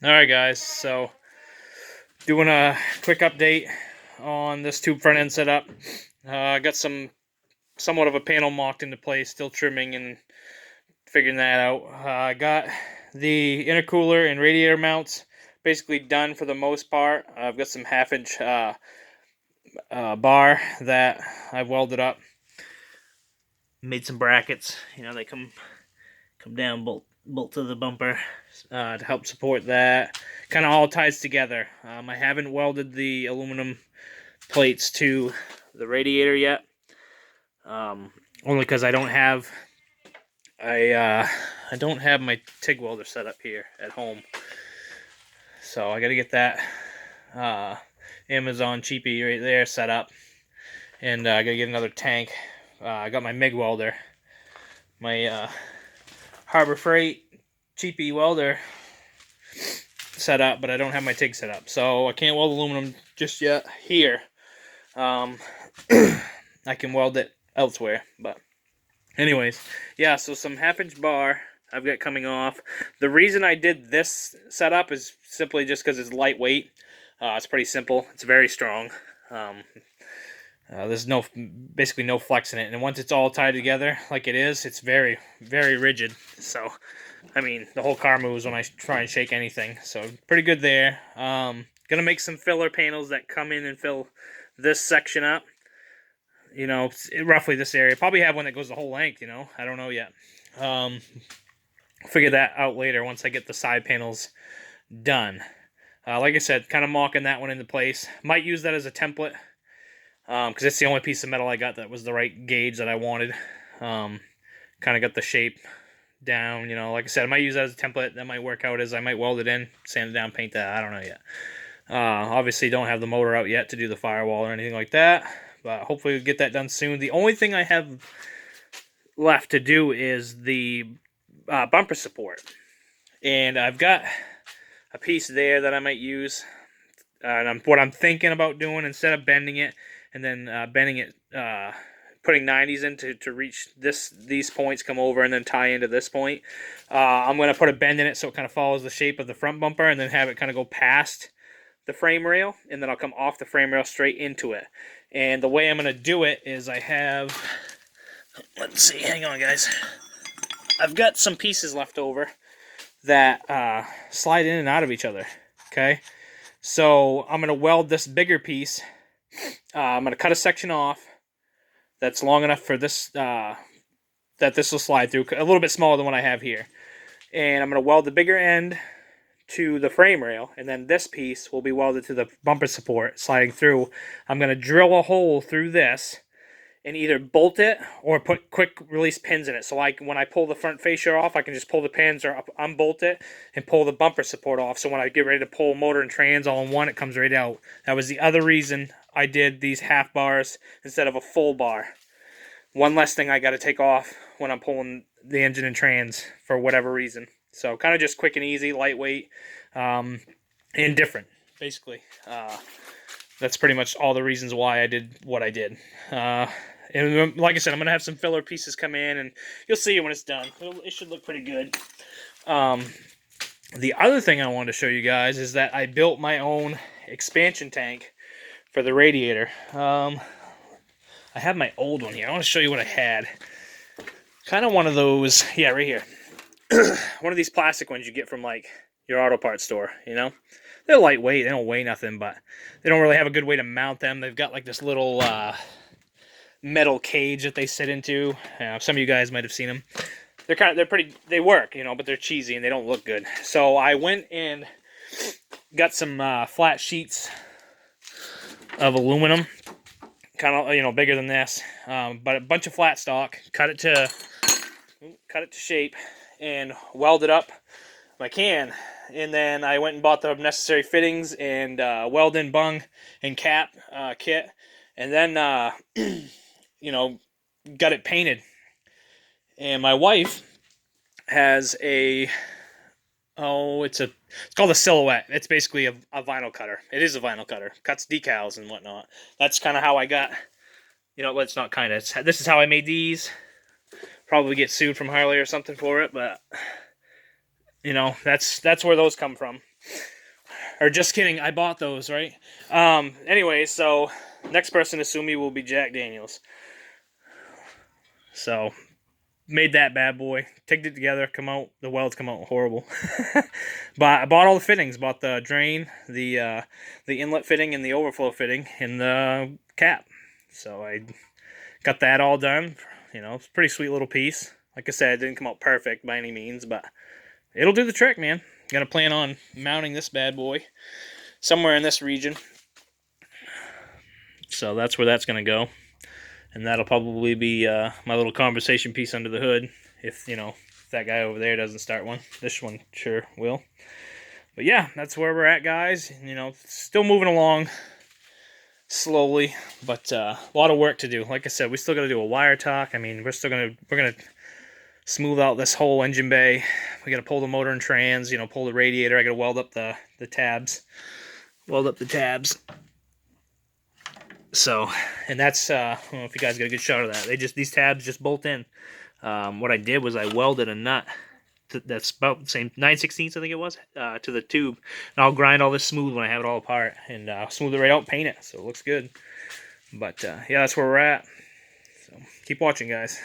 Alright guys, so doing a quick update on this tube front end setup. I got somewhat of a panel mocked into place, still trimming and figuring that out. I got the intercooler and radiator mounts basically done for the most part. I've got some half-inch bar that I've welded up. Made some brackets, they come down bolt to the bumper to help support that. Kind of all ties together. I haven't welded the aluminum plates to the radiator yet, only because I don't have I don't have my TIG welder set up here at home, so I got to get that Amazon cheapie right there set up, and I got to get another tank. I got my MIG welder, my Harbor Freight cheapie welder set up, but I don't have my TIG set up, so I can't weld aluminum just yet here. I can weld it elsewhere, but anyways, yeah, so some half-inch bar I've got coming off. The reason I did this setup is simply just because it's lightweight. It's pretty simple. It's very strong. There's basically no flex in it, and once it's all tied together like it is, it's very, very rigid. So, I mean, the whole car moves when I try and shake anything. So, pretty good there. Gonna make some filler panels that come in and fill this section up. Roughly this area. Probably have one that goes the whole length. I don't know yet. Figure that out later once I get the side panels done. Like I said, kind of mocking that one into place. Might use that as a template, because it's the only piece of metal I got that was the right gauge that I wanted. Kind of got the shape down. Like I said, I might use that as a template. That might work out as I might weld it in, sand it down, paint that. I don't know yet. Obviously, don't have the motor out yet to do the firewall or anything like that, but hopefully we'll get that done soon. The only thing I have left to do is the bumper support, and I've got a piece there that I might use. And what I'm thinking about doing, instead of bending it and then bending it, putting 90s in to reach these points, come over and then tie into this point, I'm going to put a bend in it so it kind of follows the shape of the front bumper, and then have it kind of go past the frame rail, and then I'll come off the frame rail straight into it. And the way I'm going to do it is I have, let's see, hang on guys, I've got some pieces left over that slide in and out of each other. Okay, so I'm going to weld this bigger piece. I'm going to cut a section off that's long enough for this, that this will slide through, a little bit smaller than what I have here. And I'm going to weld the bigger end to the frame rail, and then this piece will be welded to the bumper support sliding through. I'm going to drill a hole through this and either bolt it or put quick release pins in it. So when I pull the front fascia off, I can just pull the pins or unbolt it and pull the bumper support off. So when I get ready to pull motor and trans all in one, it comes right out. That was the other reason I did these half bars instead of a full bar. One less thing I got to take off when I'm pulling the engine and trans for whatever reason. So kind of just quick and easy, lightweight, and different, basically. That's pretty much all the reasons why I did what I did. And like I said, I'm going to have some filler pieces come in, and you'll see it when it's done. It should look pretty good. The other thing I wanted to show you guys is that I built my own expansion tank for the radiator. I have my old one here. I want to show you what I had. Kind of one of those, yeah, right here. One of these plastic ones you get from like your auto parts store, They're lightweight, they don't weigh nothing, but they don't really have a good way to mount them. They've got like this little metal cage that they sit into. Some of you guys might have seen them. They're pretty, they work, but they're cheesy and they don't look good. So I went and got some flat sheets of aluminum, kind of, bigger than this, but a bunch of flat stock, cut it to shape, and welded up my can. And then I went and bought the necessary fittings and weld-in bung and cap kit, and then got it painted. And my wife has it's called a Silhouette. It's basically a vinyl cutter. It is a vinyl cutter. Cuts decals and whatnot. That's kind of how I got, it's not kind of, this is how I made these. Probably get sued from Harley or something for it, but You know, that's where those come from. Or just kidding, I bought those, right? Anyway, so next person to sue me will be Jack Daniels. So made that bad boy, tigged it together, the welds come out horrible. But I bought all the fittings, bought the drain, the inlet fitting and the overflow fitting and the cap. So I got that all done. You know, it's a pretty sweet little piece. Like I said, it didn't come out perfect by any means, but it'll do the trick, man. Gonna plan on mounting this bad boy somewhere in this region. So that's where that's gonna go. And that'll probably be my little conversation piece under the hood. If, you know, if that guy over there doesn't start one. This one sure will. But yeah, that's where we're at, guys. You know, still moving along slowly, but a lot of work to do. Like I said, we still got to do a wire talk. I mean, we're gonna smooth out this whole engine bay. We got to pull the motor and trans. You know, pull the radiator. I got to weld up the tabs. Weld up the tabs. So, and that's I don't know if you guys got a good shot of that. These tabs just bolt in. What I did was I welded a nut that's about the same 9/16 I think it was to the tube, and I'll grind all this smooth when I have it all apart and smooth it right out, paint it so it looks good. But yeah, that's where we're at. So keep watching, guys.